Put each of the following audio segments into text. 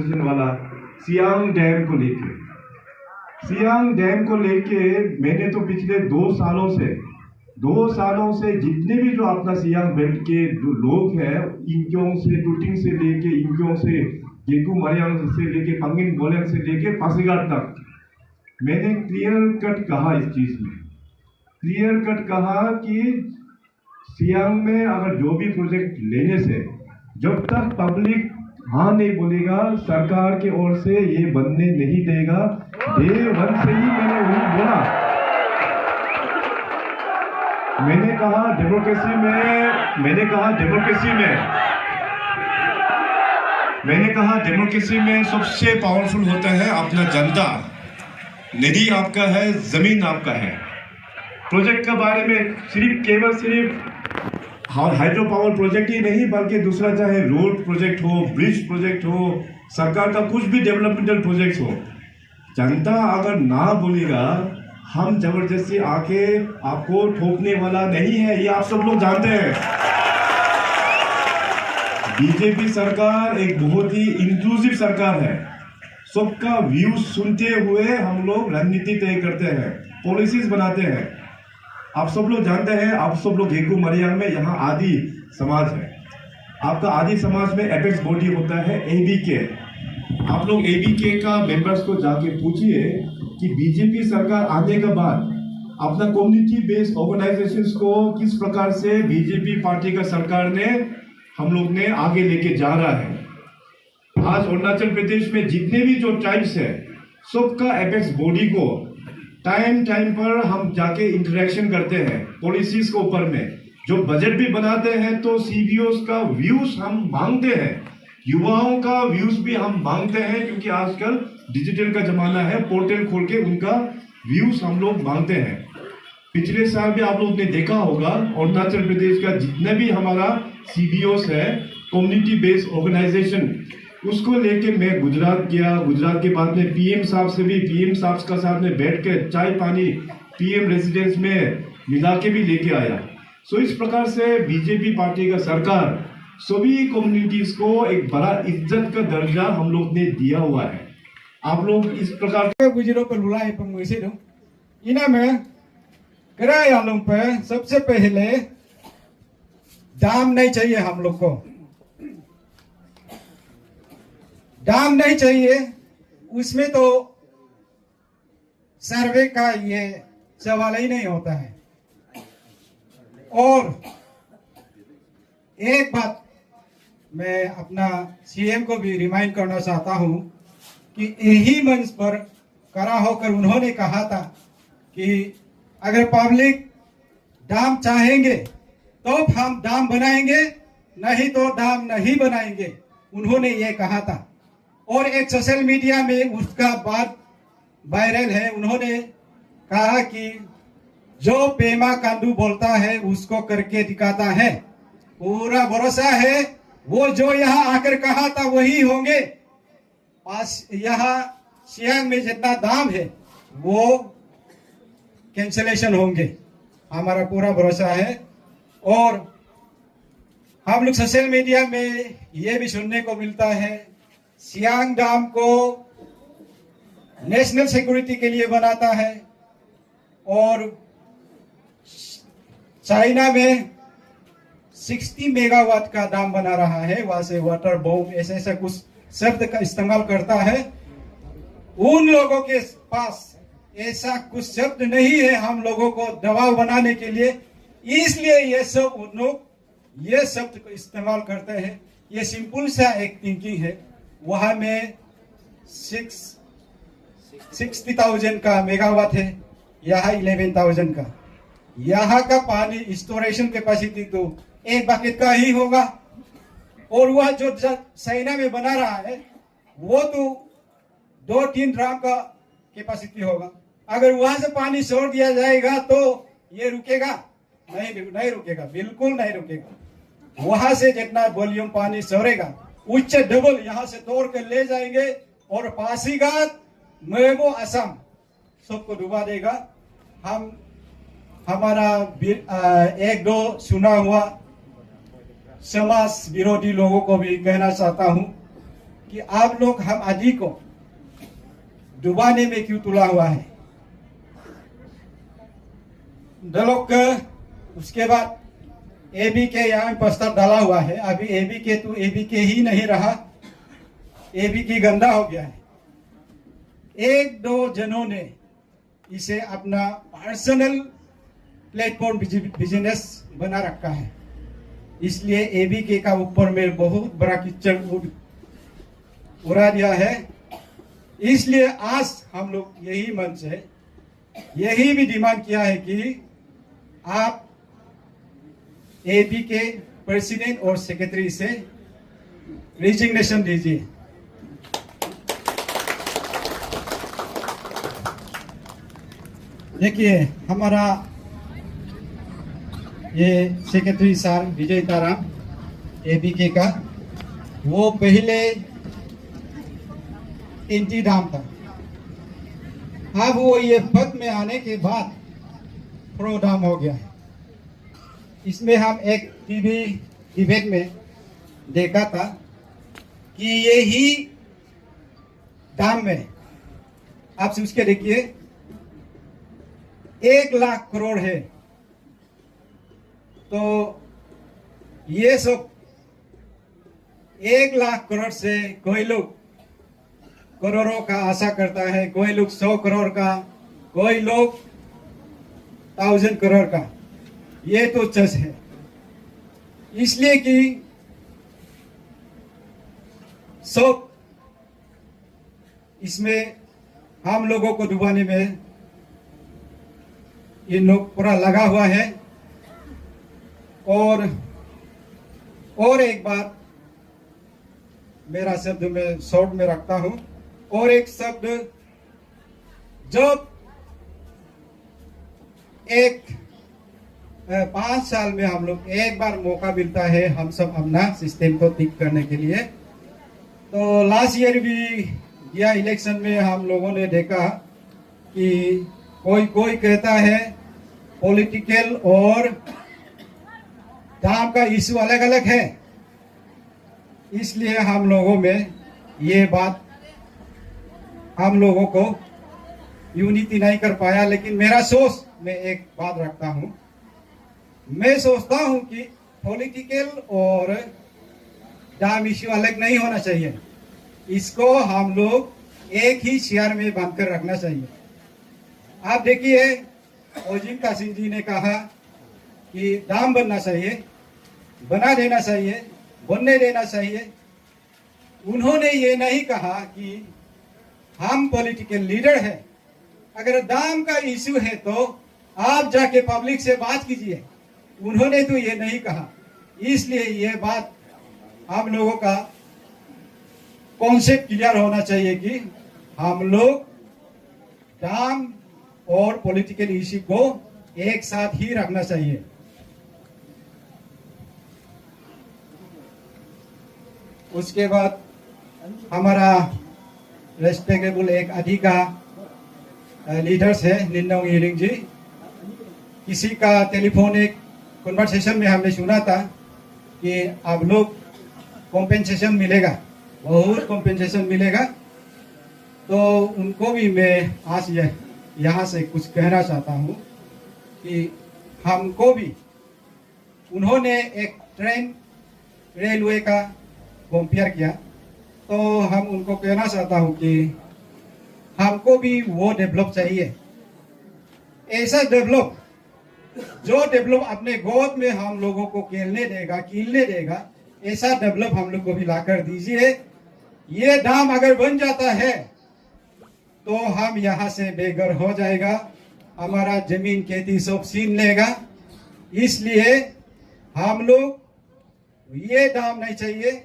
Organisation वाला Siang dam को लेके मैंने तो पिछले 2 सालों से जितने भी जो अपना सियांग बेल्ट के जो लोग हैं, इंक्यों से टूटिंग से लेके इंक्यों से गेकू मरियांग से लेके पंगिन बोलेंग से लेके पासीघाट तक मैंने क्लियर कट कहा, इस चीज में क्लियर कट कहा कि सियांग में अगर जो भी प्रोजेक्ट लेने से जब तक पब्लिक हाँ नहीं बोलेगा, सरकार की ओर से ये बनने नहीं देगा। डे 1 से ही मैंने वही बोला। मैंने कहा डेमोक्रेसी में सबसे पावरफुल होता है अपना जनता। नदी आपका है, जमीन आपका है। प्रोजेक्ट के बारे में सिर्फ हाइड्रो पावर प्रोजेक्ट ही नहीं, बल्कि दूसरा चाहे रोड प्रोजेक्ट हो, ब्रिज प्रोजेक्ट हो, सरकार का कुछ भी डेवलपमेंटल प्रोजेक्ट हो, जनता अगर ना बोलेगा, हम जबरदस्ती आके आपको ठोकने वाला नहीं है। ये आप सब लोग जानते हैं। बीजेपी सरकार एक बहुत ही इंक्लूसिव सरकार है। सबका व्यूज सुनते हुए हम लोग रणनीति तय करते हैं, पॉलिसीज बनाते हैं। आप सब लोग जानते हैं, आप सब लोग गेकू मरियांग में यहाँ आदि समाज है। आपका आदि समाज में एपेक्स बॉडी होता है एबीके। आप लोग एबीके का मेंबर्स को जाके पूछिए कि बीजेपी सरकार आने के बाद अपना कम्युनिटी बेस्ड ऑर्गेनाइजेशंस को किस प्रकार से बीजेपी पार्टी का सरकार ने हम लोग ने आगे लेके जा रहा है। आज अरुणाचल प्रदेश में जितने भी जो ट्राइब्स है, सबका एपेक्स बॉडी को टाइम पर हम जाके इंटरेक्शन करते हैं पॉलिसीज के ऊपर में। जो बजट भी बनाते हैं तो सीबीओस का व्यूज हम मांगते हैं, युवाओं का व्यूज भी हम मांगते हैं, क्योंकि आजकल डिजिटल का जमाना है। पोर्टल खोल के उनका व्यूज हम लोग मांगते हैं। पिछले साल भी आप लोग ने देखा होगा, अरुणाचल प्रदेश का जितने भी हमारा सीबीओस है, कम्युनिटी बेस्ड ऑर्गेनाइजेशन, उसको लेके मैं गुजरात गया। गुजरात के बाद में पीएम साहब का साथ में बैठ के चाय पानी पीएम रेजिडेंस में मिला के भी लेके आया। सो इस प्रकार से बीजेपी पार्टी का सरकार सभी कम्युनिटीज को एक बड़ा इज्जत का दर्जा हम लोग ने दिया हुआ है। आप लोग इस प्रकार सबसे पहले दाम नहीं चाहिए, हम लोग को दाम नहीं चाहिए। उसमें तो सर्वे का ये सवाल ही नहीं होता है। और एक बात मैं अपना सीएम को भी रिमाइंड करना चाहता हूं कि यही मंच पर खड़ा होकर उन्होंने कहा था कि अगर पब्लिक दाम चाहेंगे तो हम दाम बनाएंगे, नहीं तो दाम नहीं बनाएंगे, उन्होंने ये कहा था। और एक सोशल मीडिया में उसका बात वायरल है। उन्होंने कहा कि जो पेमा कांडू बोलता है उसको करके दिखाता है। पूरा भरोसा है वो जो यहाँ आकर कहा था वही होंगे। यहाँ सियांग में जितना दाम है वो कैंसिलेशन होंगे, हमारा पूरा भरोसा है। और हम लोग सोशल मीडिया में ये भी सुनने को मिलता है सियांग डैम को नेशनल सिक्योरिटी के लिए बनाता है। और चाइना में 60 मेगावाट का डैम बना रहा है, वहां से वाटर बॉम्ब ऐसे कुछ शब्द का इस्तेमाल करता है। उन लोगों के पास ऐसा कुछ शब्द नहीं है हम लोगों को दबाव बनाने के लिए, इसलिए ये सब उन लोग ये शब्द को इस्तेमाल करते हैं। ये सिंपल सा एक थिंकिंग है। वहां में 60,000 का मेगावाट है, यहाँ 11,000 का। यहाँ का पानी स्टोरेशन कैपेसिटी तो एक बकेट का ही होगा। और वह जो चाइना में बना रहा है वो तो 2-3 ड्राम का कैपेसिटी होगा। अगर वहां से पानी छोड़ दिया जाएगा तो ये रुकेगा? नहीं रुकेगा, बिल्कुल नहीं रुकेगा। वहां से जितना वॉल्यूम पानी छोड़ेगा उससे डबल यहाँ से तोड़ कर ले जाएंगे और पासीघाट, मेबो, असम सबको डुबा देगा। हमारा 1-2 सुना हुआ समाज विरोधी लोगों को भी कहना चाहता हूं कि आप लोग हम आदि को डुबाने में क्यों तुला हुआ है। लोग उसके बाद एबीके यहाँ प्रस्ताव डाला हुआ है। अभी एबीके तो एबीके ही नहीं रहा, एबीके गंदा हो गया है। एक दो जनों ने इसे अपना पर्सनल प्लेटफॉर्म बिजनेस बना रखा है, इसलिए एबीके का ऊपर में बहुत बड़ा कीचड़ उड़ा दिया है। इसलिए आज हम लोग यही मन से यही भी डिमांड किया है कि आप एबीके प्रेसिडेंट और सेक्रेटरी से रिजिग्नेशन दीजिए। देखिए हमारा ये सेक्रेटरी सर विजय ताराम एबीके का, वो पहले इंटी डाम था, अब वो ये पद में आने के बाद प्रो डाम हो गया है। इसमें हम एक टीवी डिबेट में देखा था कि यही डाम में आप सोच के देखिए 1 लाख करोड़ है, तो ये सब 1 लाख करोड़ से कोई लोग करोड़ों का आशा करता है, कोई लोग 100 करोड़ का, कोई लोग 1000 करोड़ का। ये तो चस है, इसलिए कि सब इसमें हम लोगों को डुबाने में ये लोग पूरा लगा हुआ है। और एक बात मेरा शब्द में शॉर्ट में रखता हूं, और एक शब्द, जब एक 5 साल में हम लोग एक बार मौका मिलता है हम सब अपना सिस्टम को ठीक करने के लिए, तो लास्ट ईयर भी यह इलेक्शन में हम लोगों ने देखा कि कोई कहता है पॉलिटिकल और दाम का इशू अलग अलग है, इसलिए हम लोगों में ये बात हम लोगों को यूनिटी नहीं कर पाया। लेकिन मेरा सोच में एक बात रखता हूं, मैं सोचता हूं कि पॉलिटिकल और दाम इशू अलग नहीं होना चाहिए, इसको हम लोग एक ही शेयर में बांधकर रखना चाहिए। आप देखिए ओजिम कासिम जी ने कहा कि दाम बनना चाहिए, बना देना चाहिए, बनने देना चाहिए। उन्होंने ये नहीं कहा कि हम पॉलिटिकल लीडर हैं, अगर दाम का इशू है तो आप जाके पब्लिक से बात कीजिए। उन्होंने तो ये नहीं कहा, इसलिए ये बात हम लोगों का कॉन्सेप्ट क्लियर होना चाहिए कि हम लोग दाम और पॉलिटिकल इशू को एक साथ ही रखना चाहिए। उसके बाद हमारा रेस्पेक्टेबल एक अधिका लीडर्स है निन्नोंग इरिंग जी, किसी का टेलीफोनिक कन्वर्सेशन में हमने सुना था कि आप लोग कॉम्पेंसेशन मिलेगा, बहुत कॉम्पेंसेशन मिलेगा। तो उनको भी मैं आज यहाँ से कुछ कहना चाहता हूँ कि हमको भी उन्होंने एक ट्रेन रेलवे का कंपेयर किया, तो हम उनको कहना चाहता हूँ कि हमको भी वो डेवलप चाहिए, ऐसा डेवलप जो डेवलप अपने गोद में हम लोगों को खेलने देगा, कीलने देगा, ऐसा डेवलप हम लोग को भी लाकर दीजिए। ये दाम अगर बन जाता है तो हम यहाँ से बेघर हो जाएगा, हमारा जमीन खेती सब छीन लेगा। इसलिए हम लोग ये दाम नहीं चाहिए।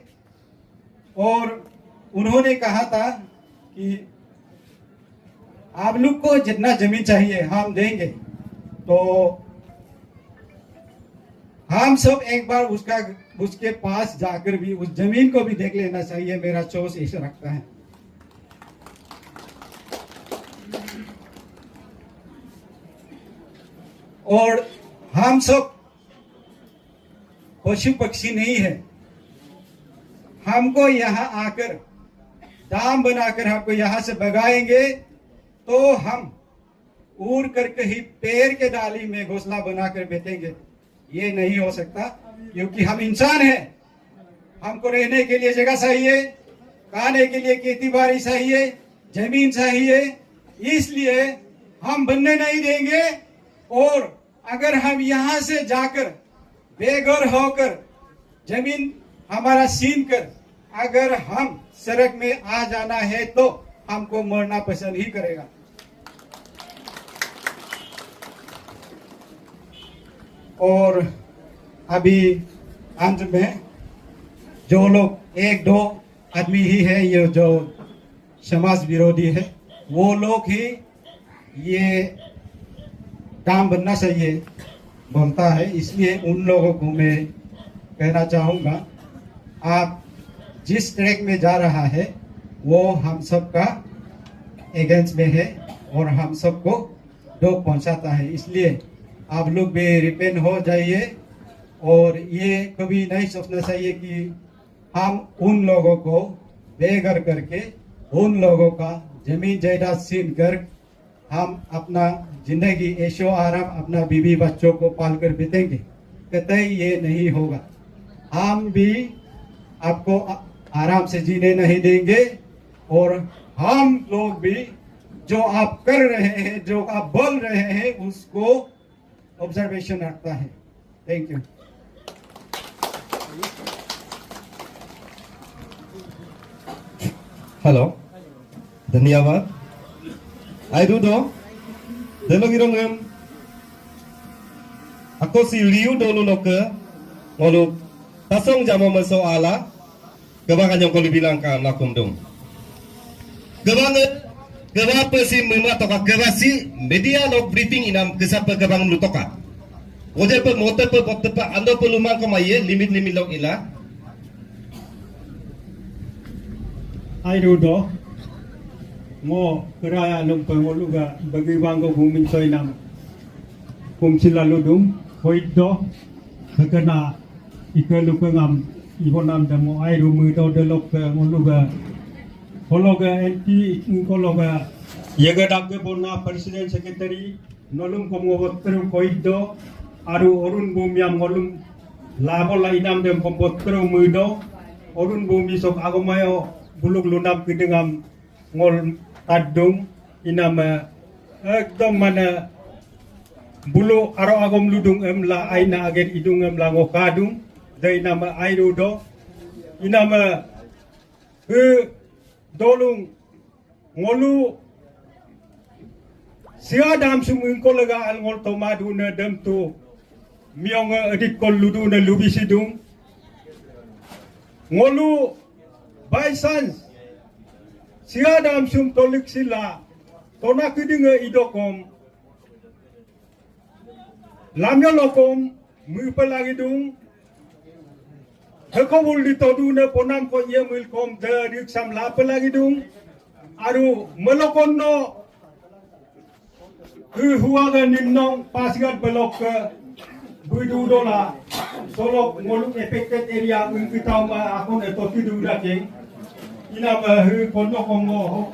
और उन्होंने कहा था कि आप लोग को जितना जमीन चाहिए हम देंगे, तो हम सब एक बार उसके पास जाकर भी उस जमीन को भी देख लेना चाहिए। मेरा सोच ऐसा रखता है। और हम सब पशु पक्षी नहीं है, हमको यहाँ आकर दाम बनाकर हमको यहाँ से भगाएंगे तो हम उड़ करके ही पेड़ के डाली में घोंसला बनाकर बैठेंगे। ये नहीं हो सकता, क्योंकि हम इंसान हैं। हमको रहने के लिए जगह चाहिए, खाने के लिए खेती बाड़ी चाहिए, जमीन चाहिए। इसलिए हम बनने नहीं देंगे। और अगर हम यहाँ से जाकर बेघर होकर जमीन हमारा छीन कर अगर हम सड़क में आ जाना है तो हमको मरना पसंद ही करेगा। और अभी अंत में जो लोग एक दो आदमी ही है ये जो समाज विरोधी है, वो लोग ही ये काम बनना चाहिए बोलता है। इसलिए उन लोगों को मैं कहना चाहूँगा, आप जिस ट्रैक में जा रहा है वो हम सबका अगेंस्ट में है और हम सबको दुख पहुंचाता है। इसलिए आप लोग भी रिपेंट हो जाइए और ये कभी नहीं सोचना चाहिए कि हम उन लोगों को बेघर करके उन लोगों का जमीन जायदाद छीन कर हम अपना जिंदगी ऐशो आराम अपना बीवी बच्चों को पाल कर बीतेंगे। कतई ये नहीं होगा। हम भी आपको आराम से जीने नहीं देंगे और हम लोग भी जो आप कर रहे हैं, जो आप बोल रहे हैं, उसको ऑब्जर्वेशन रखता है। Thank you. हेलो, धन्यवाद। Airudo, delogirongem. Ako si Liu dolo loke, ngolu tasong jamo masoala, kebangan yang kau bilang kan lakum dong. Kebangan pesi mema toka kebasi media log briefing inam kesapa kebangan lu toka. Oje pe motor pe botte pe ando pe lumang kamaye limit log ila. Airudo, mo keraya lumpang oluga bagi banggo bumin soy nam kum sila ludum hoiddo kena ikalupangam ihonam damo airu mudo delok oluga hologa enti ngologa yaga dagge bonna president secretary nolum komobotru hoiddo aru orun bumyam ngolum labola inam dem kompotru mudo orun bumi sok agomayo buluk lunam kidengam ngol tadung inama ekdom mana bulu aro agom ludung em la aina agen idung em la ngokadung dai nama airudo inama dolung ngolu siadam sumun kolega al ngol tomadu na dem tu miong edit kol ludu na lubisidung ngolu by sans siadam sum tolik sila tona kidinga idokom lamya lokom mupalagi dung hekobul ditodu na ponam ko ye mulkom de riksam la palagi dung aru melokon no huaga ninnong pasgat belok ke buidu dola solok ngoluk affected area unkitaw ma akon eto kidu daking inama kondo kongo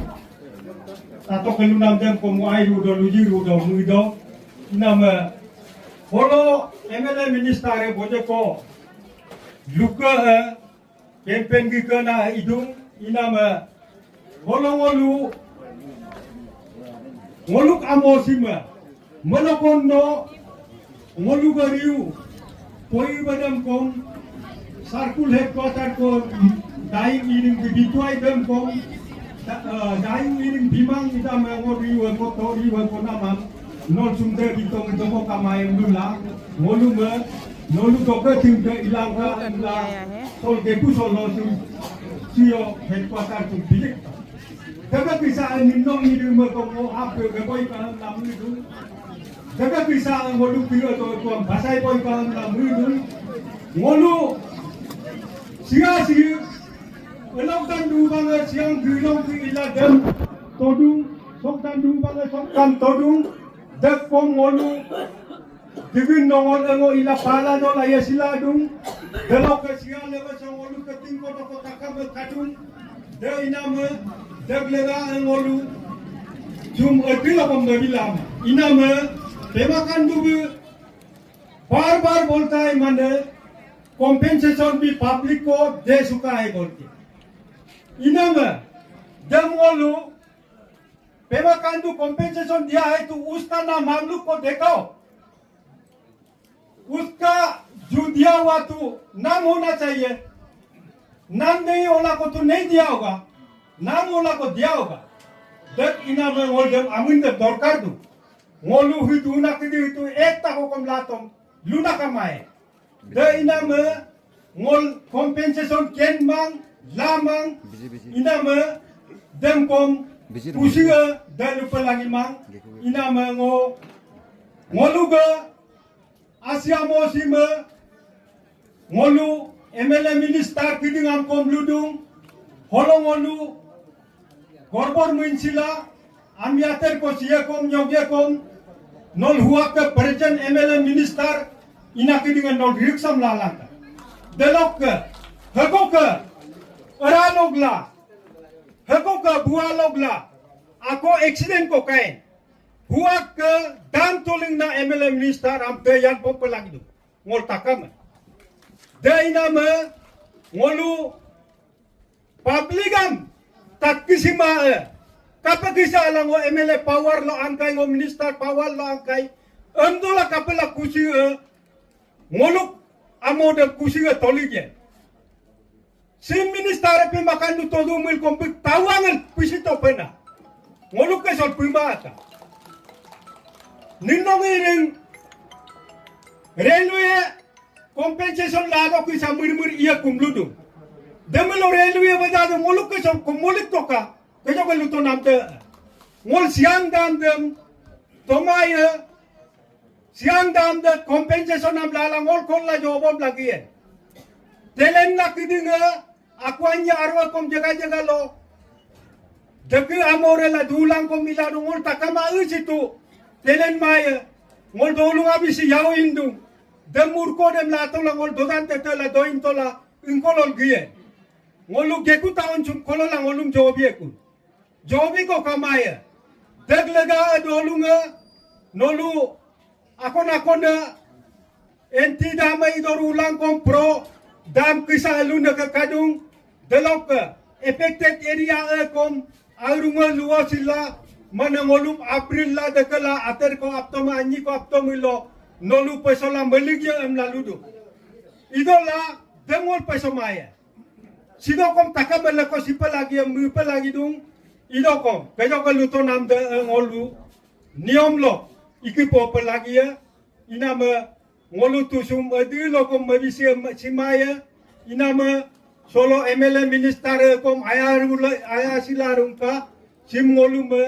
tato kelunam dem kongo airu do lujiru do muido inama holo MLA ministare boje ko luka campaign gi kana idung inama holo ngoluk amosima malokondo ngolu gariu koi badam kom circle headquarter ko dying ining bituai dem kom dying ining bimang ita mengori wa motori wa konamam non sumde ditong domo kamay mula ngolu me nolu doke timde ilang ka la sol gepu solo sio headquarter tu bilik daga bisa ninong ining me ko ape geboy ka nam nidu daga bisa ngolu piro to ko basai boy ka nam nidu ngolu sia Elok dan du bangga siang gulong ki ila dem todung sok dan du bangga sok dan todung dek pom ngolu digin nongol engo ila pala no la yesila dung delok ke siang leba so ngolu keting ko to kakam kadung de inama deglega angolu jum etila kom de bilam inama pemakan dubu बार-बार बोलता है मैंने compensation भी public को दे चुका है बोल के इनाम जब वो लोग पेमा कांडू कॉम्पेंसेशन दिया है तो उसका नाम हम लोग को देखो उसका जो दिया हुआ तो नाम होना चाहिए नाम नहीं होला को तो नहीं दिया होगा नाम होला को दिया होगा जब इनाम वो जब अमीन जब दरकार दो वो लोग ही तो ना किसी तो एक तक को कम लातों luna kamai de inama ngol compensation ken mang lamang inama demkom pusiga dan lupa lagi mang inama ngoluga asia mosima ngolu MLA minister kidingam kom ludung holong ngolu korbor muinsila amiater ko siya kom nyogya kom nol huwa ke present MLA minister inaki dengan nol riksam lalaka delok ke heko ke oralogla heko ke bualogla ako accident ko kain huwa ke dan toling na MLA minister am te yan popelagi do ngol takam de inama ngolu publicam takkisima kapag isa lang o MLA power lo angkay o minister power lo angkay andola kapela kusi ngoluk amo de kusi tolige si minister pe makan du todo mil kompik tawangan pisito pena ngoluk ke sol primata ninong iring railway compensation lago kisa murmur iya kumludu demelo railway bajado ngoluk ke sol kumulik toka kaya ko luto namte ngol siang dam dem tomaya siang dam de compensation nam lala ngol kon la jobom lagi ya telen na kidinga akwanya arwa kom jaga lo deke amore la dulang kom milado ngol takama usitu telen maya ngol dolung abisi yaw indung demur ko dem la to la ngol dodan te la doin to la ingkolol giye ngolu geku taon chum kolola ngolum jobieku jobi ko kamaya deglega dolunga nolu akon enti damai dorulang kom pro dam kisah luna ke kadung delok affected area kom arunga luasila mana ngolum april la dekala ater ko aptoma anyi ko aptomilo nolu pesola meligya em laludu idola demol pesomaya sido kom takabela ko sipalagi em pelagi dung idokom kaya ko luto nam de ngolu niom lo ikipo pelagi ya inama ngolu tusum adilo kom mabisi simaya inama solo MLA minister kom aya silarung ka sim ngolu me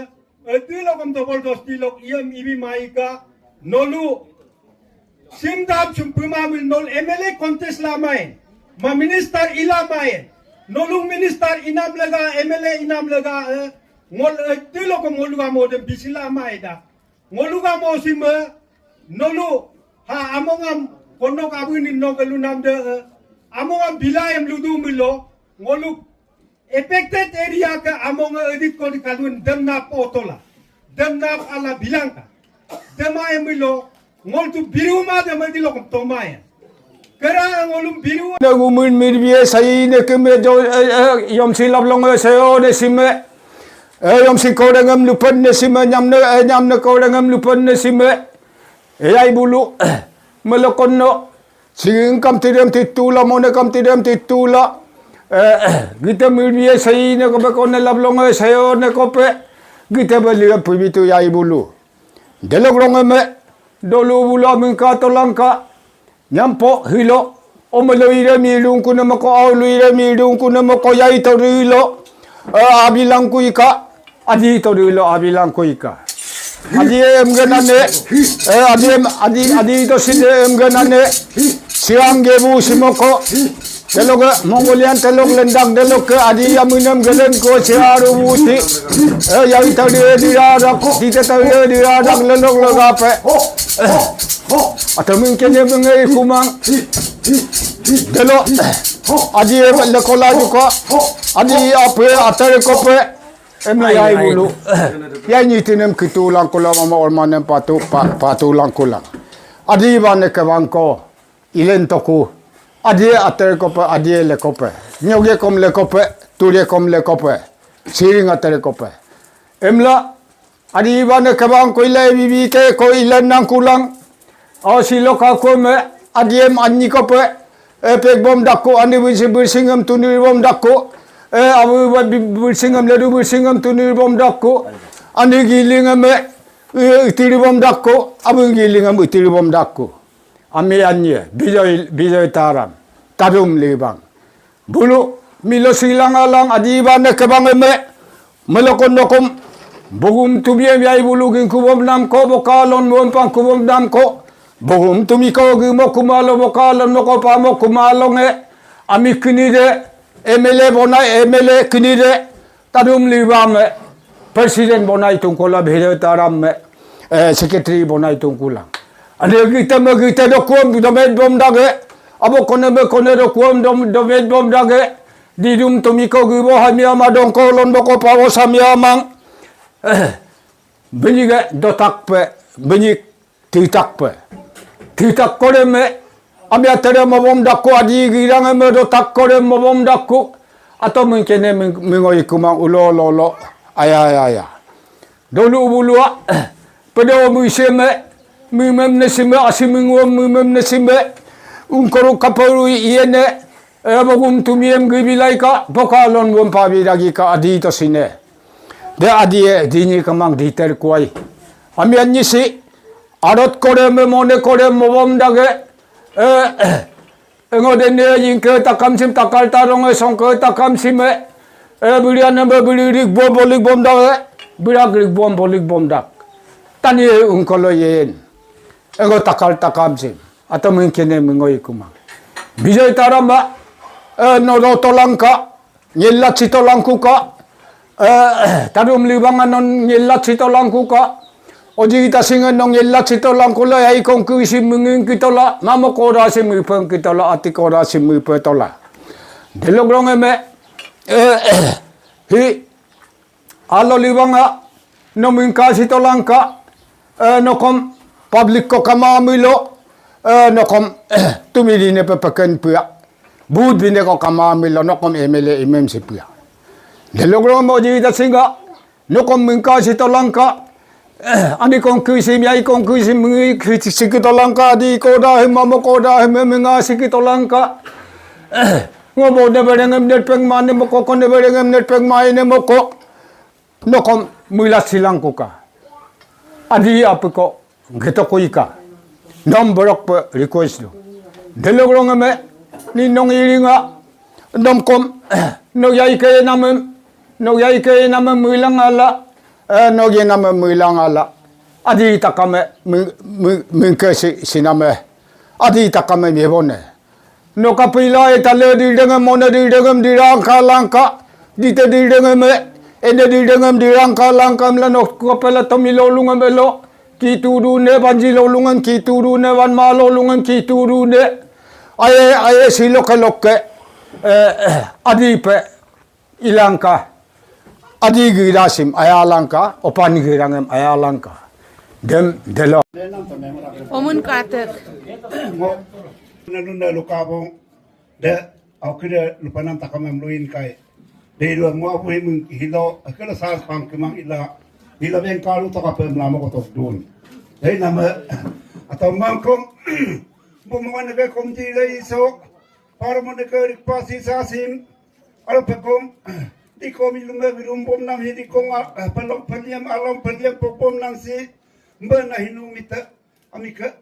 adilo kom dobol dostilok iam ibi maika nolu sim dab sum pumamil nol MLA kontes lamain ma minister ilamain nolung minister inam lega MLA inam lega ngol tilo ko ngoluga mo de bisila maida ngoluga mo sima nolu ha amongam kono kabuni no galunam de amongam bilayam ludu milo ngolu affected area ka amonga edit ko kalun demna potola demna ala bilangka dema emilo ngol tu biruma de madilo ko tomaya kera ngolum biru Nagumun mirbiye sayi ne keme yom si lablong sayo ne sime yom si kau dengam lupan ne sime nyam ne kau dengam lupan ne sime yai bulu melokon no sing kam tidam titula mo ne kam tidam titula kita mirbiye sayi ne ko bekon ne lablong sayo ne kope kita beli pubitu yai bulu delok rongame dolu bulu mingka tolangka nyampo hilo omaloire milung kuna mako auluire milung kuna mako yai torilo abilang kuika adi torilo abilang kuika adi emganane adi to sine emganane siang gebu simoko telok Mongolian telok lendang telok ke adi amunam gelen ko siaru buti yai torilo diradak tidak torilo diradak lelok legape atau mungkin dia mengai kumang delo adi le kola juga adi apa atar kope em la yai bulu yai ni tinem kitulang kola mama ormanem patulang kulang adi bane ke bangko ilen toku adi atar kope adi le kope nyoge kom le kope turie kom le kope siring atar kope em la adi bane ke bangko ile bibi ke ko ilen nang kulang au siloka ko me adiem anni kope pek bom dakko andi bersingam tunir bom dakko abu bersingam ledu bersingam tunir bom dakko andi gilingam me itiri bom dakko abu gilingam itiri bom dakko ami anni bijoy taram tabum libang bulu milo silang alang adi bane kebang me melokon dokom bogum tubiem yai bulu gin kubom nam ko bokalon bom pang kubom nam ko bogum tumi ko gimo kumalo bokalon moko pamo kumalo nge ami kinide MLA bonai MLA kinide tadum libame presiden bonai tungkola bhede taram me secretary bonai tungkula ade kita dokum domet bom dage abo kone dokum domet bom dage didum tumi ko gimo hamia madong ko lon boko pawo samia mang benyiga dotak pe benyik titak pe titak kore me amya tere mabom dakko adi girang me do tak kore mabom dakko atau mungkin mengoi kumang ulo aya dulu bulua pada muiseme mimem nesime asimingom mimem nesime ungkoro kaparu iene bagum tumiem gibilaika bokalon bom pabi lagi ka adi to sine de adi dini kamang diter kuai amya nyisi arot kore me mone kore mobom dage ngodene yingke takam sim takal tarong songke takam sime bilian be bilik bom dage birak rik bom bolik bom dak tani ungkolo yen ego takal takam sim atau mungkin mengoi kumang bijoy taramba no tolangka nyelat sitolangku ka tarum libangan non nyelat sitolangku ka oji kita singan nong yelak sitolang kula ai kong kuisi menging kitola mama kora simipeng kitola ati kora simipetola delogrong eme hi alo libanga nomingka sitolang ka nokom public ko kamamilo nokom tumili ne pepaken pia bud bine ko kamamilo nokom MLA imem sipia delogrong mo oji kita singa nokom mingka sitolang ka ani kong kuisi miai kong kuisi mengi sikitolangka di koda mama koda menga sikitolangka ngobo de berengem net peng mane moko kon de berengem net peng maine moko nokom muilat silangkuka adi apko geto koika nom borok pe request do delogrong me ni nong iringa nom kom no yai ke namem muilang ala nogi nama muilang ala adi takame mingke siname adi takame mebone no kapila etale di dengan mona di dengan dirangka langka di te di dengan me ende di dengan dirangka langka mlano kapela tomilo lungan belo ki turune banjilo lungan ki turune wan malo lungan ki turune aye siloke adi pe ilangka adi girasim ayalangka opan girangem ayalangka dem delo omun kater mo nanunda lukabong de akire lupanam takamam luin kai de lu mo abu mung hilo akala sa pang kemang ila ben kalu to ka pem lama ko to dun dei nama atau mangkom mo mana be kom ti le so para mo de ke pasi sasim ala pekom di komi lunga birumbom nam hidi konga pelok peliam alam peliam popom nang si mbena hinu mita amika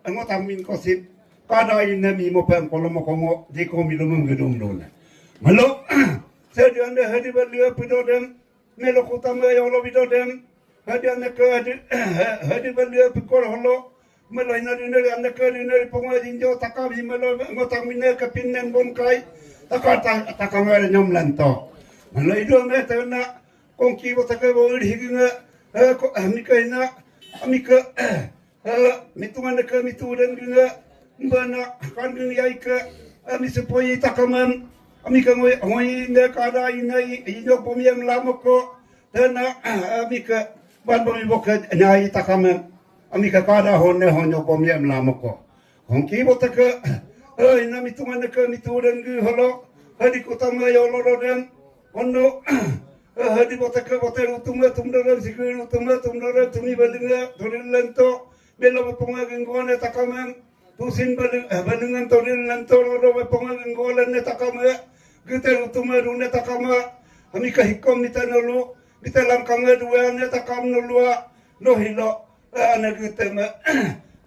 angotang min kosip kada ina mi mo pem kolomo kongo di komi lumum gedum dona malo sediane hadi belia pidodem melo kutame yolo bidodem hadiane ke hadi belia pikor holo melo ina dine ane ke dine pongo jinjo takami melo ngotang mine ke pinnen bom kai takama nyom lanto malo ido me tena kongki bo takabo higinga amika mitungan ke mitudan ginga mbana kan gini ai ke ami sepoi takaman ami ka ngoi ne kada inai inyo pomiang lamoko tena ami ka ban bomi boka nyai takaman ami ka kada honne honyo pomiang lamoko hongki botaka ina mitungan ka mituran gu holo hadi kutama yolorodan ono hadi botaka botel tumla tumdaran sikuru tumla tumdaran tumi balinga torilento belo ponga gengone takaman tusin balingan torilento ro ponga gengone takaman gete tumla rune takama ami ka hikom mitanolo mitalam kanga dua ne takam nolua no hilo ana gete ma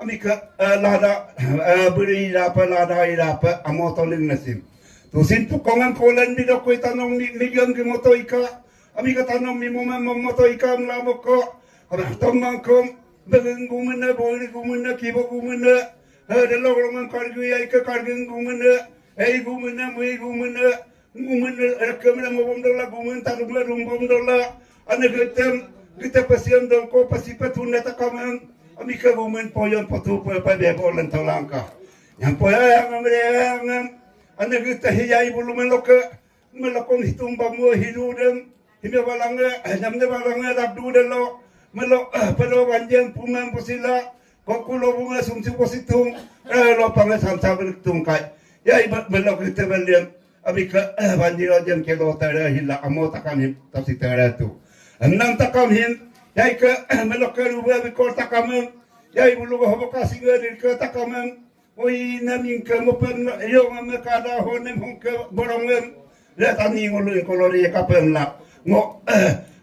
ami ka lada beri apa lada apa amotoling nasim tusin pukongan kolan di doko tanong migang ke moto ika ami ka tanong mi moto ika mlamoko tomang kom begen gumena boli gumena kibo gumena de logrongan kargu ya ika kargen gumena gumena mui gumena rekamna mobom dola gumen tarumla rumbom dola ane gete pasiam dongko pasipatuna takaman ami ka gumen poyon potu pa bebolan tolangka yang poyang amreang ane gete hiyai bulu melokon hitung bamu hidudem hime balanga namne balanga dabdu delo melo pelo banjang pumang posila kokulo bunga sumsi positung lo pangasam sabel tungkai ya ibat melok gete belian abi ka banjiro jam kelo tara hila amo takam tafsi tara tu nang takam hin yai ka melok ka ruba bi kor takam yai bulu ho ka singa dir ka takam oi namin ka mo pen yo ngam ka da honem hon ka borongem le tani ngulu kolori ka pen la ngo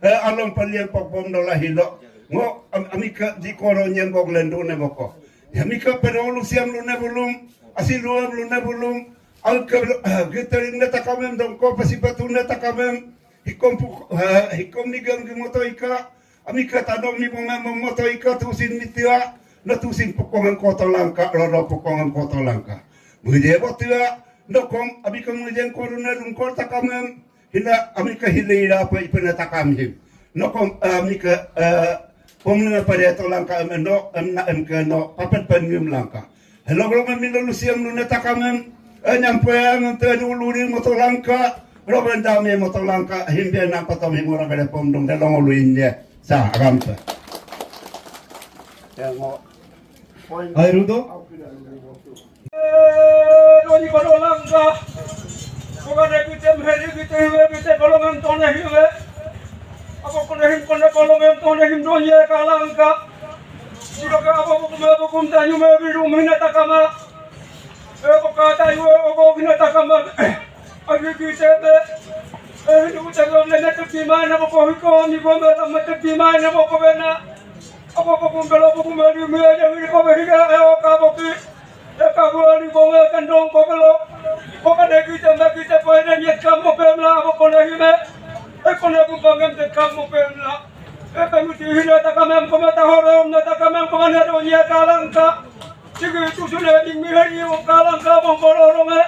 along palian pok bom do la hilo ngo amika di koro nyem bok lendo ne boko amika perolu siam lu ne bulum asilu lu ne bulum al ka getarin ne takamem dongko pasipatu ne takamem hikom ni gam moto ika amika tadom ni moto ika tusin mitia na tusin pokongan koto langka loro pokongan koto langka muje botia nokom abika mujen koruna dungkor takamem hina amika hileira apa ipena takamhim nokom amika pomna pada to langka amendo amna amka no papat pangim langka hello glo mamilo lusiam luna takamem nyampeang antenu luri moto langka roben dame moto langka himbe na patomi mura bele pomdong de longo luinde sa agampa yango Ay Rudo Doni kolonganga Kogane kite mheri kite kolongan tone hiwe Apa konehim kolongan tone him donye kalangka Siroka apa bukum tanyu me biru mina takama Eko kata yu oko mina takama Agi kite be Hindu ucagam lene tekimana boko hiko Ni gombe lama tekimana boko bena apa kumpelo kumpelo mi aja mi ko behiga eo ka boki e ka buani ko me kandong ko belo ko ka de kita ko ene nyet kam mo pemla ko ne hime e ko ne ku bangam te kam mo pemla e ka mi hina ta kam ko ma ta horo na ta kam ko ne ro nya kalangka sigi tu sule ding mi hari o kalangka mo boro me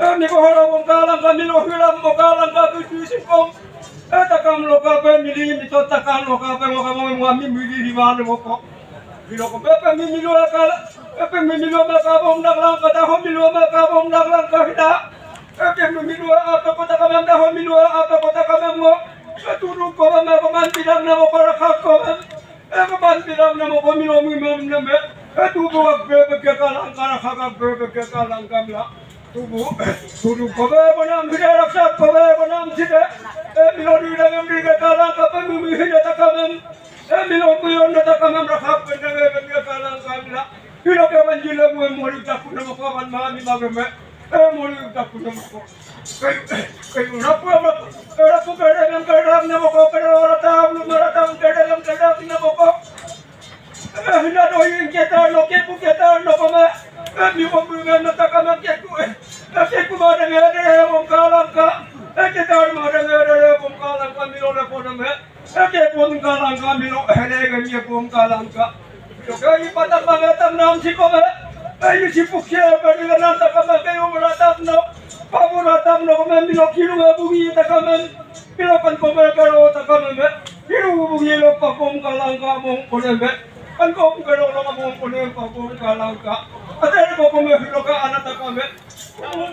e mi ko horo mo kalangka mi lo hilam mo kalangka tu sikom takam loka pe mili mi to takam loka pe mo mo mi mili di mana mo ko bilo ko pe mi milo kala pe mi milo ma ka bom nak lang ka ho milo ma ka bom nak lang ka hida pe mi milo apa ko takam da ho milo apa ko takam mo turu ko ma ko man bidang na mo ko rakha ko ko man bidang na mo ko milo mi mem na me tu bo pe ke kala ka rakha ka pe ke kala kamla turu ko be bonam bidang rakha ko be bonam side milodi dengan mereka kalang kapan bumi hina takamem milodi yon takamem rakap dengan mereka kalang kamila hidup yang menjila muli takut nama kawan mahami magame muli takut nama ko kayu rapu kadang nama ko kadang nama ko hina doi kita loket kita lokome milodi takamem keku madang ada orang kalang ka kita madang ada pom kalang kami lo lepon me pom kalang kami lo hele gani pom kalang ka kai patak mangatam nam sikome ayu sipukya badilan takama kayo maratam no pamuratam no kami lo kilu bugi takamen pilokan ko karo takamen me kilu bugi lo pom kalang ka mong me kan ko karo lo mong pom kalang ka ate ko me lo ka anata kame Kalau